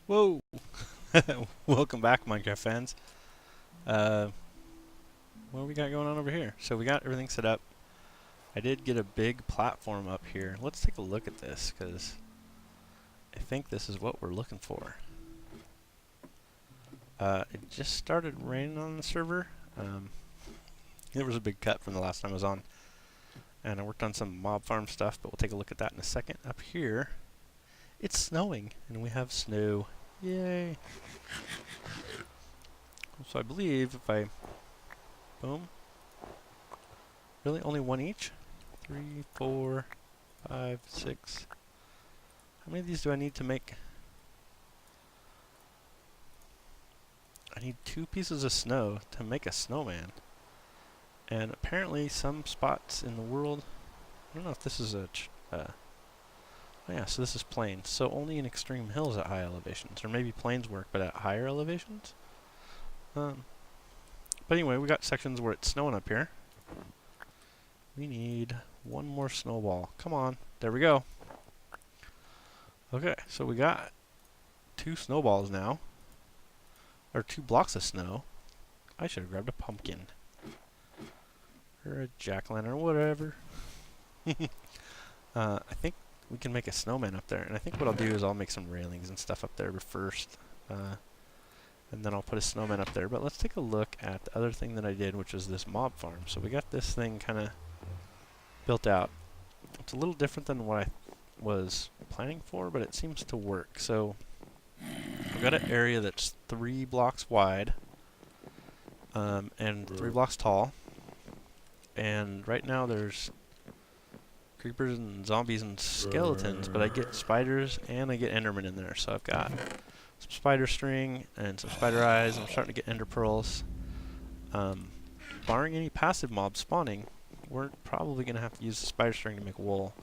Whoa! Welcome back, Minecraft fans. Uh, what do we got going on over here? So we got everything set up. I did get a big platform up here. Let's take a look at this, because I think this is what we're looking for. It just started raining on the server. There was a big cut from the last time I was on. And I worked on some mob farm stuff, but we'll take a look at that in a second. Up here, it's snowing, and we have snow. Yay! So I believe if I... Boom. Really? Only one each? 3, 4, 5, 6. How many of these do I need to make? I need 2 pieces of snow to make a snowman. And apparently some spots in the world... I don't know if this is a... oh yeah, so this is plains. So only in extreme hills at high elevations. Or maybe plains work, but at higher elevations? But anyway, we got sections where it's snowing up here. We need 1 more snowball. Come on. There we go. Okay, so we got 2 snowballs now. Or 2 blocks of snow. I should have grabbed a pumpkin. Or a jack-o'-lantern or whatever. I think we can make a snowman up there. And I think what I'll do is I'll make some railings and stuff up there first. And then I'll put a snowman up there. But let's take a look at the other thing that I did, which is this mob farm. So we got this thing kind of built out. It's a little different than what I was planning for, but it seems to work. So we've got an area that's 3 blocks wide and 3 blocks tall. And right now there's creepers and zombies and skeletons, but I get spiders and I get endermen in there. So I've got some spider string and some spider eyes. I'm starting to get ender pearls. Barring any passive mobs spawning, we're probably going to have to use the spider string to make wool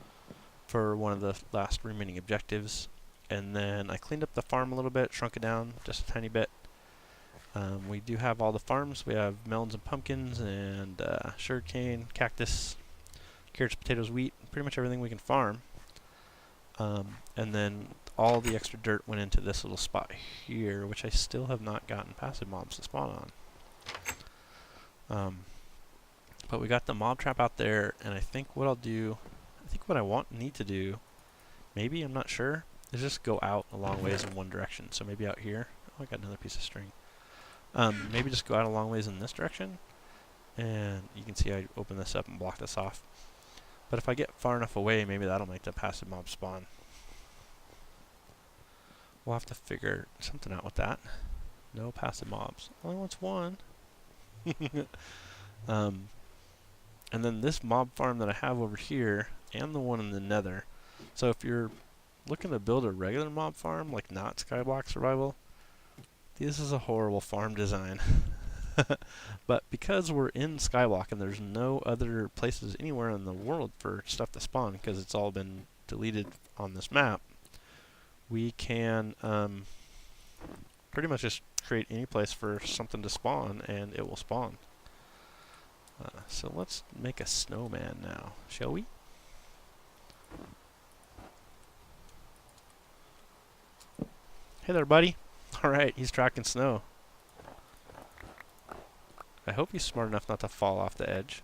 for one of the last remaining objectives. And then I cleaned up the farm a little bit, shrunk it down just a tiny bit. We do have all the farms. We have melons and pumpkins and sugarcane, cactus, carrots, potatoes, wheat, pretty much everything we can farm. And then all the extra dirt went into this little spot here, which I still have not gotten passive mobs to spawn on. But we got the mob trap out there, and I think what I'll do, I think what I need to do, maybe, I'm not sure, is just go out a long ways in one direction. So maybe out here. Oh, I got another piece of string. Maybe just go out a long ways in this direction. And you can see I open this up and block this off. But if I get far enough away, maybe that'll make the passive mob spawn. We'll have to figure something out with that. No passive mobs. Only wants 1. And then this mob farm that I have over here, and the one in the nether. So if you're looking to build a regular mob farm, like not Skyblock Survival, this is a horrible farm design. But because we're in Skyblock and there's no other places anywhere in the world for stuff to spawn, because it's all been deleted on this map, we can pretty much just create any place for something to spawn, and it will spawn. So let's make a snowman now, shall we? Hey there, buddy. Alright, he's tracking snow. I hope he's smart enough not to fall off the edge.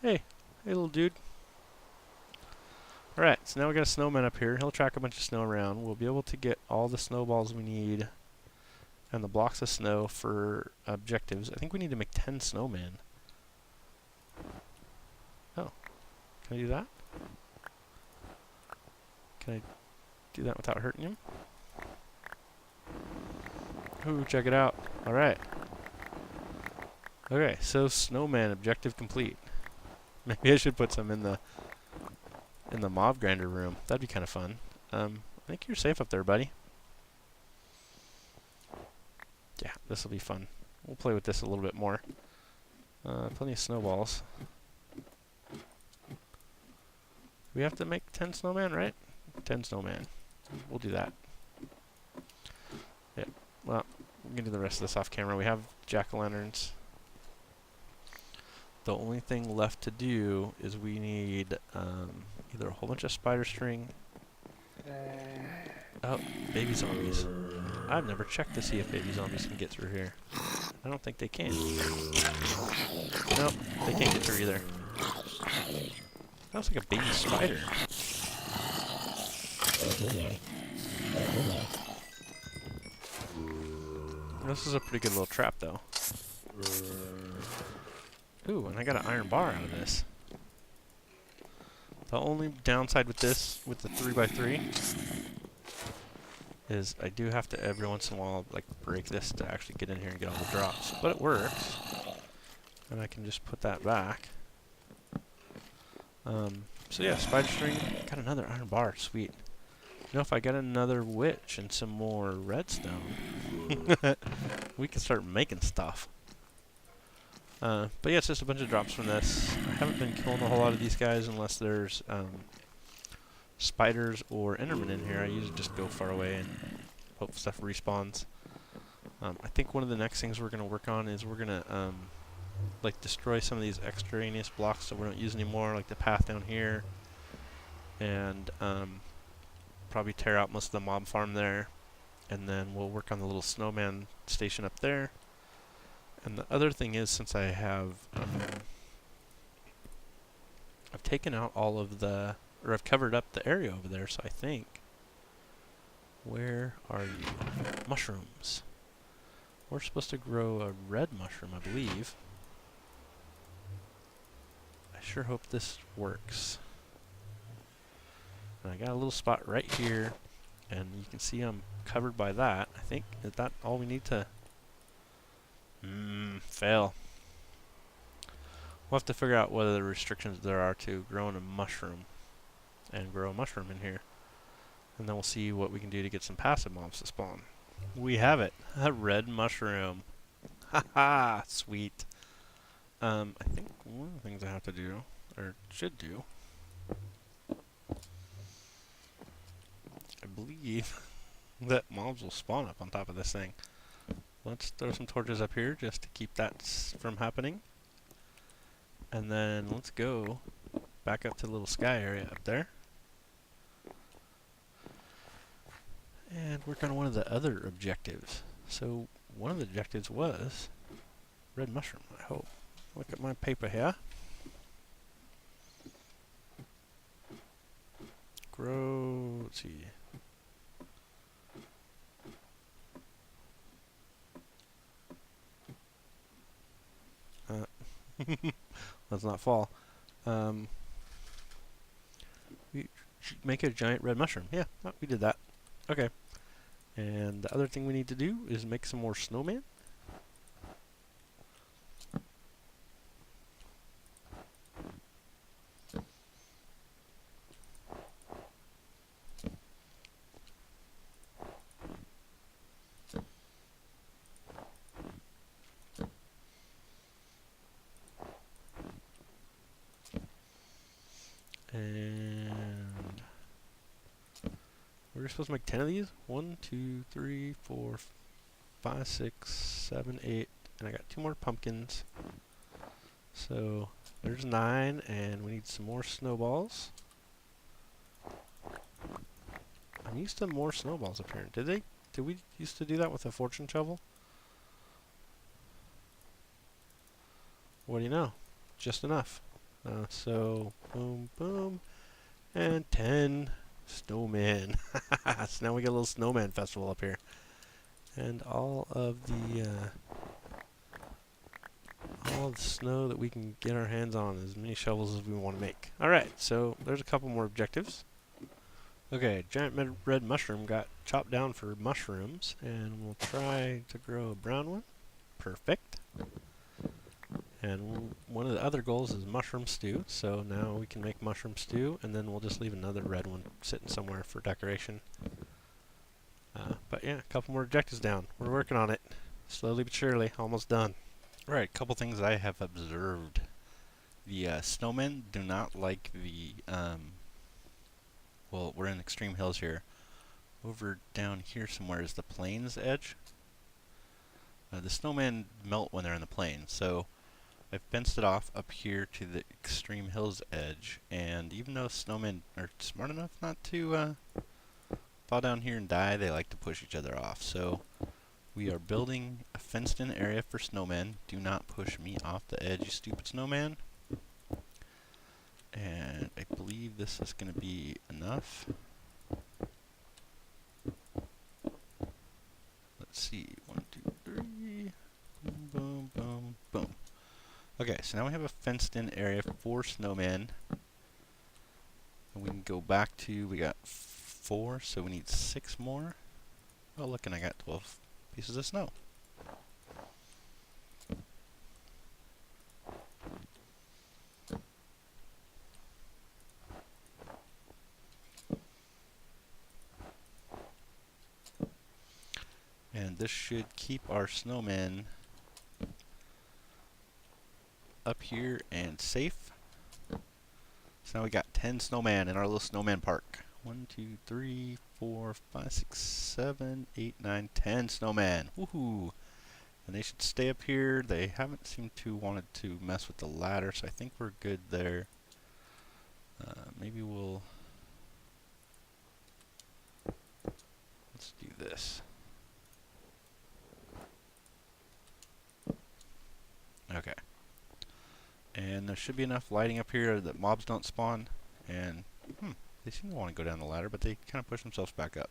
Hey little dude. Alright, so now we got a snowman up here. He'll track a bunch of snow around. We'll be able to get all the snowballs we need and the blocks of snow for objectives. I think we need to make 10 snowmen. Oh. Can I do that? Can I do that without hurting him? Ooh, check it out. Alright. Okay, so snowman objective complete. Maybe I should put some in the mob grinder room. That'd be kind of fun. I think you're safe up there, buddy. Yeah, this will be fun. We'll play with this a little bit more. Plenty of snowballs. We have to make 10 snowmen, right? 10 snowmen. We'll do that. Yeah, well, we can do the rest of this off camera. We have jack-o'-lanterns. The only thing left to do is we need either a whole bunch of spider string Oh, baby zombies. I've never checked to see if baby zombies can get through here. I don't think they can. Nope, they can't get through either. That was like a baby spider. This is a pretty good little trap, though. Ooh, and I got an iron bar out of this. The only downside with this, with the 3x3, is I do have to every once in a while like break this to actually get in here and get all the drops. But it works. And I can just put that back. So yeah, spider string, got another iron bar, sweet. You know, if I get another witch and some more redstone, we can start making stuff. But yeah, it's just a bunch of drops from this. I haven't been killing a whole lot of these guys unless there's spiders or endermen in here. I usually just go far away and hope stuff respawns. I think one of the next things we're going to work on is we're going to like destroy some of these extraneous blocks that we don't use anymore, like the path down here, and probably tear out most of the mob farm there, and then we'll work on the little snowman station up there. And the other thing is, since I have I've taken out all of the, or I've covered up the area over there, so I think, where are you? Mushrooms. We're supposed to grow a red mushroom, I believe. I sure hope this works. And I got a little spot right here, and you can see I'm covered by that. I think, is that all we need to... fail. We'll have to figure out what other restrictions there are to growing a mushroom, and grow a mushroom in here. And then we'll see what we can do to get some passive mobs to spawn. We have it! A red mushroom! Haha! Sweet! I think one of the things I have to do, or should do, I believe that mobs will spawn up on top of this thing. Let's throw some torches up here just to keep that from happening. And then let's go back up to the little sky area up there. And work on one of the other objectives. So one of the objectives was red mushroom, I hope. Look at my paper here. Grow, let's see. Let's not fall. We should make a giant red mushroom. Yeah, we did that. Okay. And the other thing we need to do is make some more snowmen. And we're supposed to make 10 of these. 1, 2, 3, 4, 5, 6, 7, 8, and I got 2 more pumpkins. So there's 9, and we need some more snowballs. I'm used to more snowballs up here. Did we used to do that with a fortune shovel? What do you know? Just enough. So boom, boom, and 10 snowmen. So now we get a little snowman festival up here, and all of the snow that we can get our hands on, as many shovels as we want to make. All right, so there's a couple more objectives. Okay, giant red mushroom got chopped down for mushrooms, and we'll try to grow a brown one. Perfect. And one of the other goals is mushroom stew, so now we can make mushroom stew, and then we'll just leave another red one sitting somewhere for decoration. But yeah, a couple more objectives down. We're working on it. Slowly but surely, almost done. Alright, a couple things I have observed. The snowmen do not like the, well, we're in extreme hills here. Over down here somewhere is the plains edge. The snowmen melt when they're in the plains, so I've fenced it off up here to the extreme hills edge, and even though snowmen are smart enough not to fall down here and die, they like to push each other off. So we are building a fenced-in area for snowmen. Do not push me off the edge, you stupid snowman. And I believe this is going to be enough. Let's see. 1, 2, 3. Boom, boom, boom, boom. Okay, so now we have a fenced-in area for snowmen. And we can go back to, we got 4, so we need 6 more. Oh, look, and I got 12 pieces of snow. And this should keep our snowmen up here and safe. So now we got 10 snowmen in our little snowman park. 1, 2, 3, 4, 5, 6, 7, 8, 9, 10 snowmen. Woohoo! And they should stay up here. They haven't seemed to wanted to mess with the ladder, so I think we're good there. Maybe we'll... Let's do this. Okay. And there should be enough lighting up here that mobs don't spawn. And, they seem to want to go down the ladder, but they kind of push themselves back up.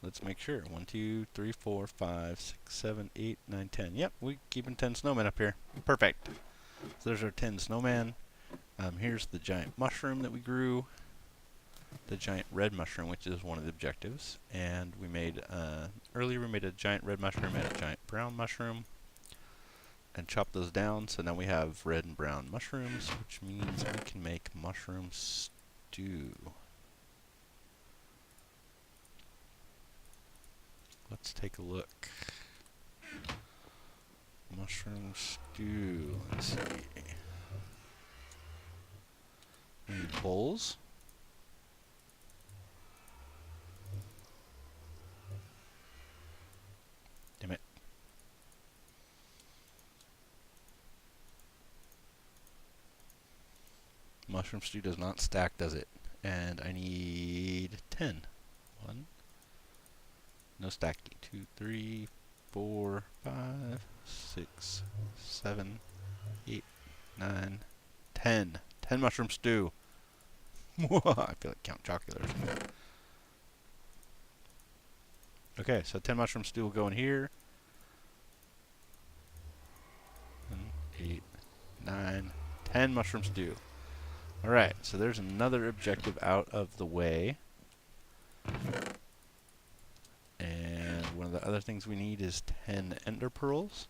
Let's make sure. 1, 2, 3, 4, 5, 6, 7, 8, 9, 10. Yep, we're keeping 10 snowmen up here. Perfect. So there's our 10 snowmen. Here's the giant mushroom that we grew. The giant red mushroom, which is one of the objectives. And we made, earlier we made a giant red mushroom and a giant brown mushroom. And chopped those down, so now we have red and brown mushrooms, which means we can make mushroom stew. Let's take a look. Mushroom stew. Let's see. We need bowls. Damn it. Mushroom stew does not stack, does it? And I need 10. 1. No stacking. 2, 3, 4, 5, 6, 7, 8, 9, 10. 10 mushroom stew. I feel like Count Chocula or something. Okay, so 10 mushroom stew will go in here. 8, 9, 10 mushroom stew. Alright, so there's another objective out of the way. And one of the other things we need is 10 ender pearls.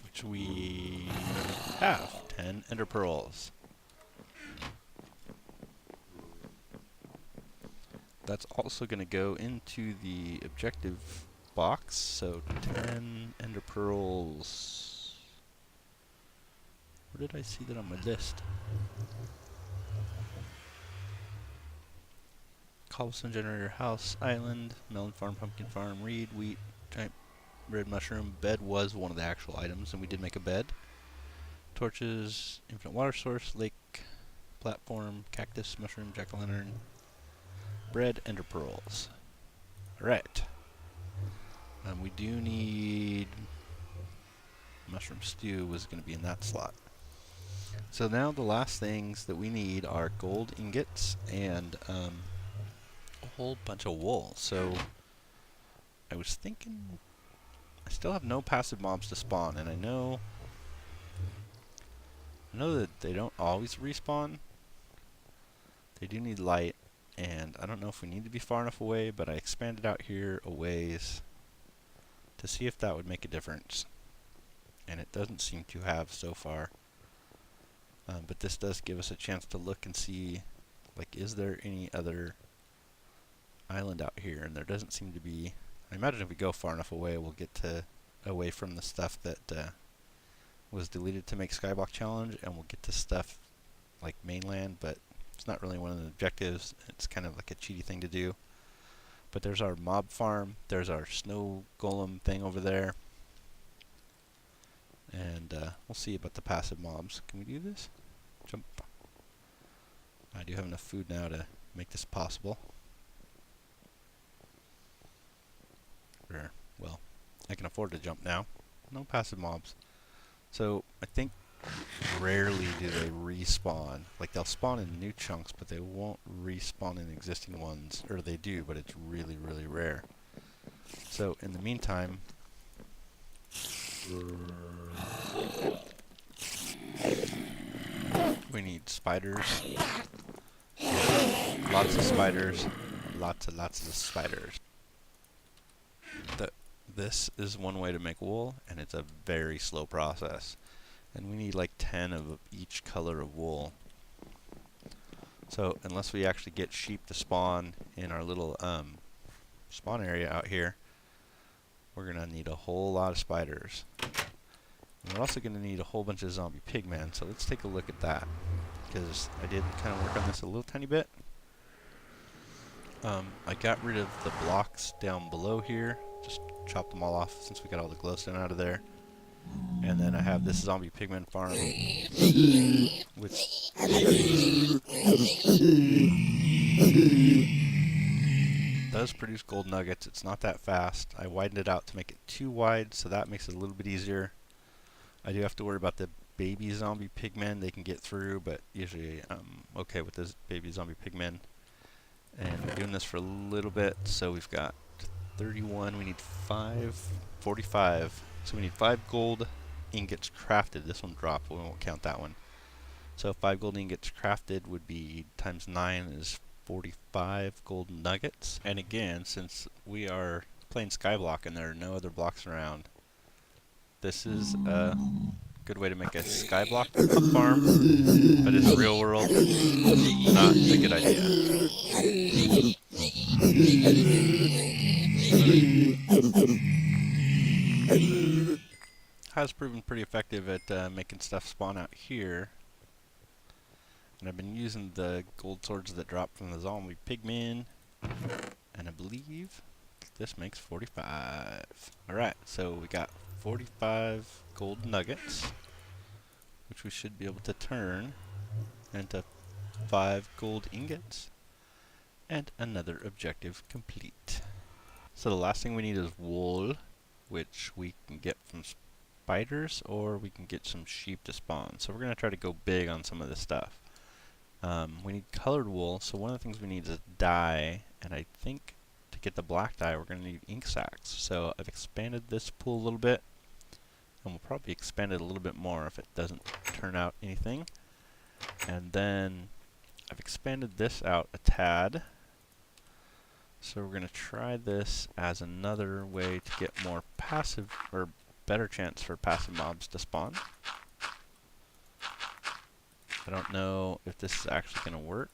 Which we have. 10 ender pearls. That's also going to go into the objective box. So 10 ender pearls. Where did I see that on my list? Cobblestone generator, house, island, melon farm, pumpkin farm, reed, wheat, giant red mushroom. Bed was one of the actual items, and we did make a bed. Torches, infinite water source, lake, platform, cactus, mushroom, jack-o'-lantern, bread, ender pearls. Alright. We do need... mushroom stew was going to be in that slot. So now the last things that we need are gold ingots and a whole bunch of wool. So I was thinking I still have no passive mobs to spawn, and I know that they don't always respawn. They do need light, and I don't know if we need to be far enough away, but I expanded out here a ways to see if that would make a difference. And it doesn't seem to have so far. But this does give us a chance to look and see, like, is there any other island out here? And there doesn't seem to be. I imagine if we go far enough away, we'll get to away from the stuff that was deleted to make Skyblock challenge, and we'll get to stuff like mainland, but it's not really one of the objectives. It's kind of like a cheaty thing to do. But there's our mob farm. There's our snow golem thing over there. And we'll see about the passive mobs. Can we do this? Jump. I do do have enough food now to make this possible. Or, well, I can afford to jump now. No passive mobs. So, I think rarely do they respawn. Like, they'll spawn in new chunks, but they won't respawn in existing ones. Or they do, but it's really, really rare. So, in the meantime, we need spiders. Lots of spiders. Lots and lots of spiders. This is one way to make wool, and it's a very slow process. And we need like 10 of each color of wool. So unless we actually get sheep to spawn in our little spawn area out here, we're going to need a whole lot of spiders. And we're also going to need a whole bunch of zombie pigmen, so let's take a look at that. Because I did kind of work on this a little tiny bit. I got rid of the blocks down below here. Just chopped them all off since we got all the glowstone out of there. And then I have this zombie pigman farm, which does produce gold nuggets. It's not that fast. I widened it out to make it too wide, so that makes it a little bit easier. I do have to worry about the baby zombie pigmen. They can get through, but usually I'm okay with this baby zombie pigmen. And we're doing this for a little bit, so we've got 31, we need 45. So we need 5 gold ingots crafted. This one dropped, we won't count that one. So 5 gold ingots crafted would be times 9 is 45 gold nuggets. And again, since we are playing Skyblock and there are no other blocks around, this is a good way to make a Skyblock farm, but in the real world, not a good idea. Has proven pretty effective at making stuff spawn out here. And I've been using the gold swords that drop from the zombie pigmen. And I believe this makes 45. Alright, so we got 45 gold nuggets, which we should be able to turn into 5 gold ingots. And another objective complete. So the last thing we need is wool, which we can get from spiders, or we can get some sheep to spawn. So we're going to try to go big on some of this stuff. We need colored wool, so one of the things we need is dye, and I think to get the black dye we're going to need ink sacs. So I've expanded this pool a little bit, and we'll probably expand it a little bit more if it doesn't turn out anything. And then I've expanded this out a tad. So we're going to try this as another way to get more passive, or better chance for passive mobs to spawn. I don't know if this is actually going to work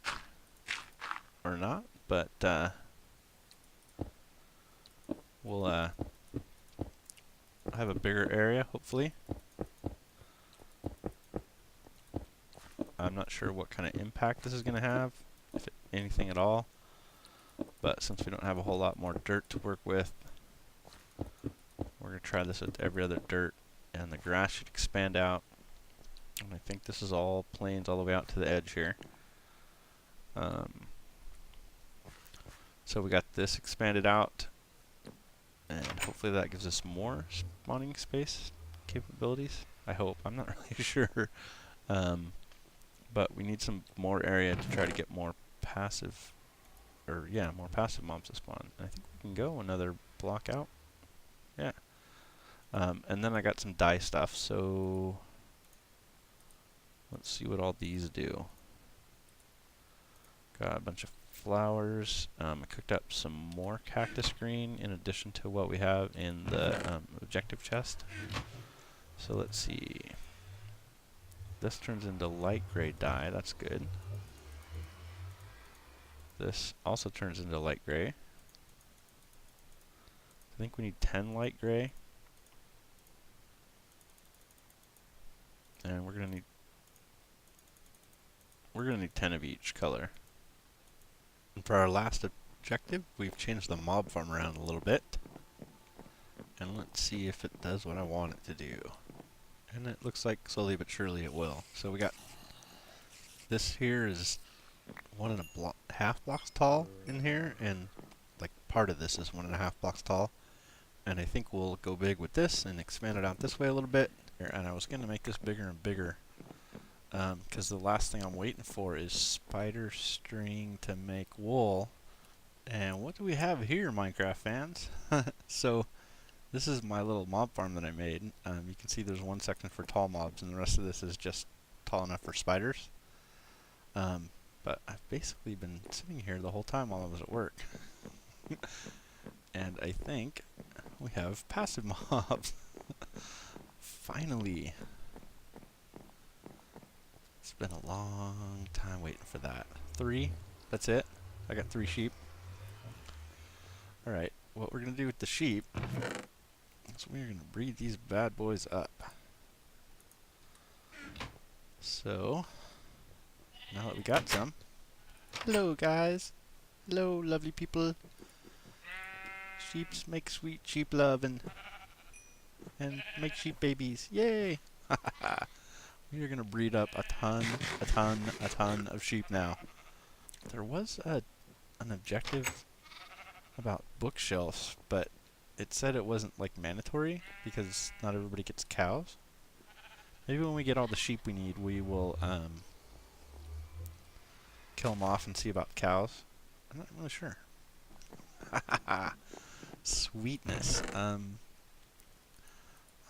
or not, but we'll have a bigger area, hopefully. I'm not sure what kind of impact this is going to have, if anything at all. But since we don't have a whole lot more dirt to work with, we're going to try this with every other dirt, and the grass should expand out. And I think this is all plains all the way out to the edge here. So we got this expanded out, and hopefully that gives us more spawning space capabilities. I hope. I'm not really sure. But we need some more area to try to get more passive, more passive mobs to spawn. I think we can go another block out. Yeah. And then I got some dye stuff, so let's see what all these do. Got a bunch of flowers. I cooked up some more cactus green in addition to what we have in the objective chest. So let's see. This turns into light gray dye, that's good. This also turns into light gray. I think we need 10 light gray. And we're gonna need 10 of each color. And for our last objective, we've changed the mob farm around a little bit. And let's see if it does what I want it to do. And it looks like slowly but surely it will. So we got this here is 1.5 blocks tall in here, and like part of this is 1.5 blocks tall. And I think we'll go big with this and expand it out this way a little bit. And I was going to make this bigger and bigger because the last thing I'm waiting for is spider string to make wool. And what do we have here, Minecraft fans? So this is my little mob farm that I made. You can see there's one section for tall mobs, and the rest of this is just tall enough for spiders. But I've basically been sitting here the whole time while I was at work. And I think we have passive mobs. Finally. It's been a long time waiting for that. 3, that's it. I got 3 sheep. Alright, what we're going to do with the sheep is we're going to breed these bad boys up. So, now that we got some, hello guys, hello lovely people. Sheeps make sweet sheep love and make sheep babies, yay! We are going to breed up a ton of sheep now. There was an objective about bookshelves, but it said it wasn't like mandatory because not everybody gets cows. Maybe when we get all the sheep we need, we will kill them off and see about cows. I'm not really sure. Sweetness.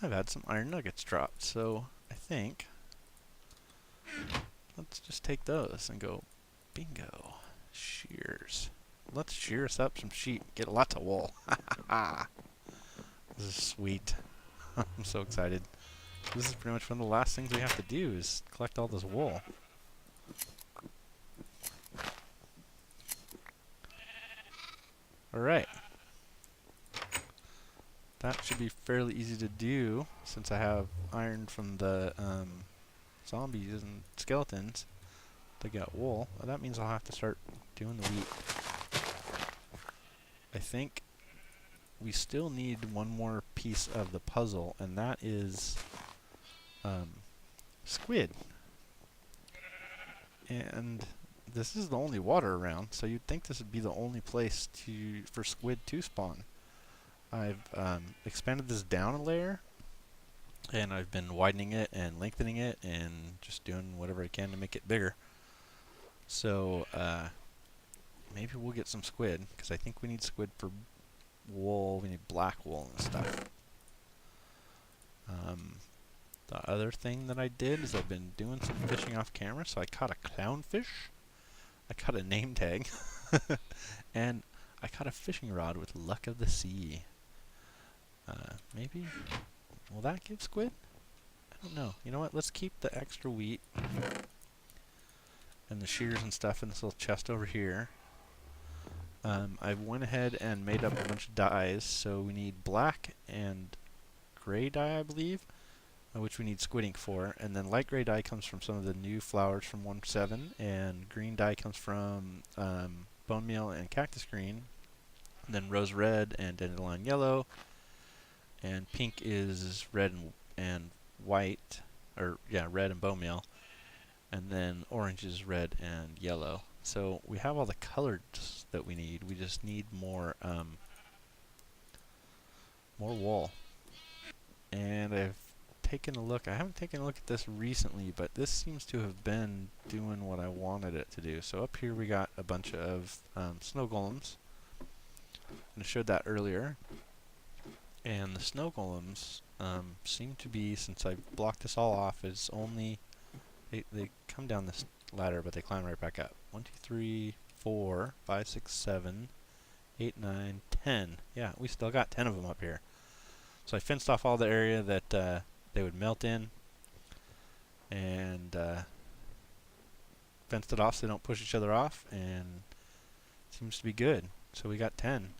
I've had some iron nuggets dropped, so I think let's just take those and go bingo. Shears. Let's shear us up some sheep. Get lots of wool. This is sweet. I'm so excited. This is pretty much one of the last things we have to do is collect all this wool. Alright. That should be fairly easy to do since I have iron from the zombies and skeletons. They got wool. Well, that means I'll have to start doing the wheat. I think we still need one more piece of the puzzle, and that is squid. And this is the only water around, so you'd think this would be the only place for squid to spawn. I've expanded this down a layer, and I've been widening it and lengthening it and just doing whatever I can to make it bigger. So maybe we'll get some squid, because I think we need squid for wool. We need black wool and stuff. The other thing that I did is I've been doing some fishing off camera, so I caught a clownfish, I caught a name tag, and I caught a fishing rod with luck of the sea. Maybe, will that give squid? I don't know. You know what, let's keep the extra wheat and the shears and stuff in this little chest over here. I went ahead and made up a bunch of dyes, so we need black and gray dye, I believe, which we need squid ink for, and then light gray dye comes from some of the new flowers from 1.7, and green dye comes from bone meal and cactus green, and then rose red and dandelion yellow, and pink is red and white, or yeah, red and bone meal, and then orange is red and yellow. So we have all the colors that we need. We just need more wool. And I've taken a look. I haven't taken a look at this recently, but this seems to have been doing what I wanted it to do. So up here we got a bunch of snow golems. And I showed that earlier. And the snow golems seem to be, since I blocked this all off, is only they come down this ladder, but they climb right back up. 1, 2, 3, 4, 5, 6, 7, 8, 9, 10. Yeah, we still got 10 of them up here. So I fenced off all the area that they would melt in, and fenced it off so they don't push each other off, and it seems to be good. So we got 10.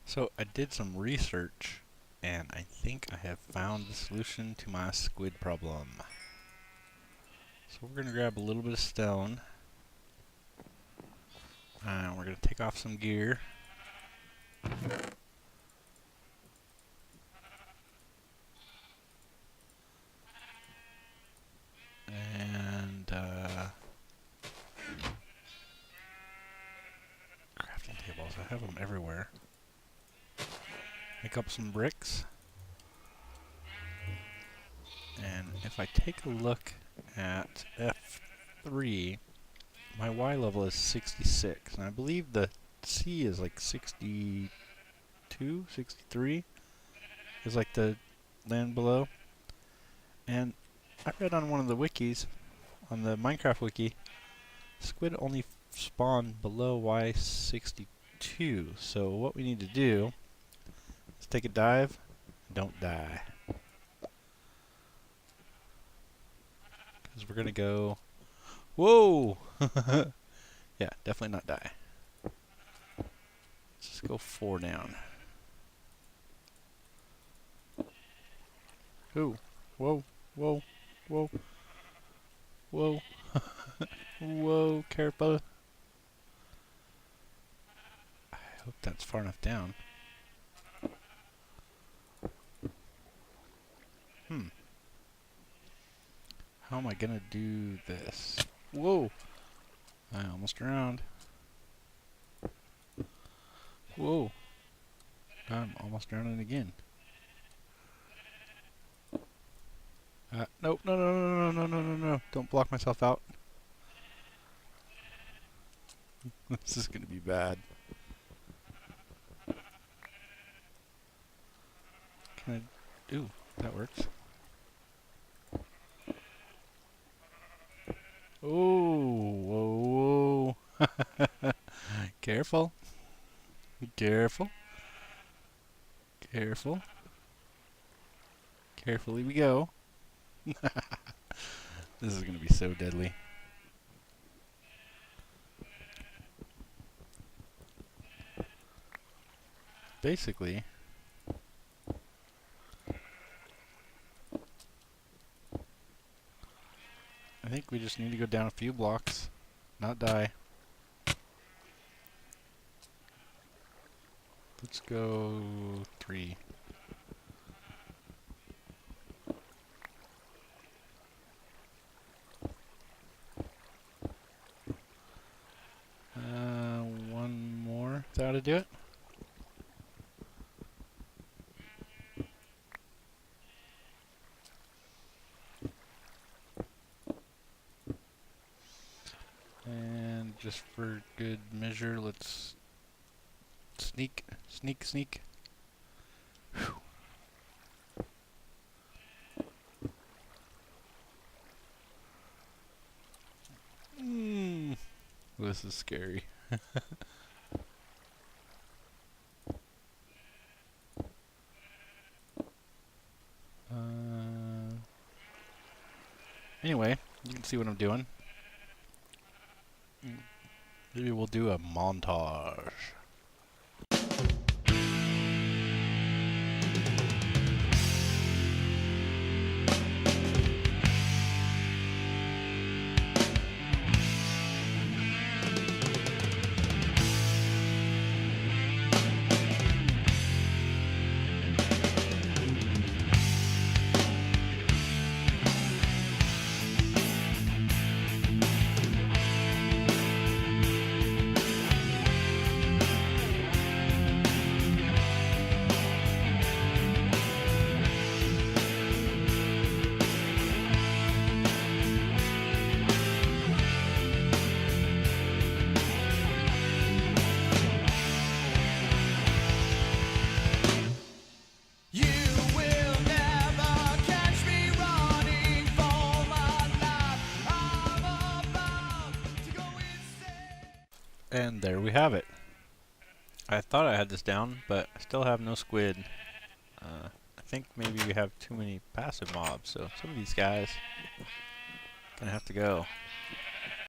So I did some research, and I think I have found the solution to my squid problem. So we're going to grab a little bit of stone, and we're going to take off some gear. And have them everywhere. Pick up some bricks. And if I take a look at F3, my Y level is 66. And I believe the C is like 62, 63 is like the land below. And I read on one of the wikis, on the Minecraft wiki, squid only spawn below Y62. So what we need to do is take a dive and don't die. Because we're going to go... Whoa! Yeah, definitely not die. Let's just go 4 down. Ooh. Whoa. Whoa. Whoa. Whoa. Whoa, careful. I hope that's far enough down. How am I gonna do this? Whoa! I almost drowned. Whoa! I'm almost drowning again. Nope, no, no, no, no, no, no, no, no. Don't block myself out. This is gonna be bad. Can I... Ooh, that works. Oh, whoa, whoa. Careful. Careful. Careful. Carefully we go. This is gonna be so deadly. Basically, I think we just need to go down a few blocks, not die. Let's go 3. One more. Is that how to do it? And just for good measure, let's sneak, sneak, sneak. Whew. This is scary. Anyway, you can see what I'm doing. Maybe we'll do a montage. And there we have it. I thought I had this down, but I still have no squid. I think maybe we have too many passive mobs, so some of these guys gonna have to go.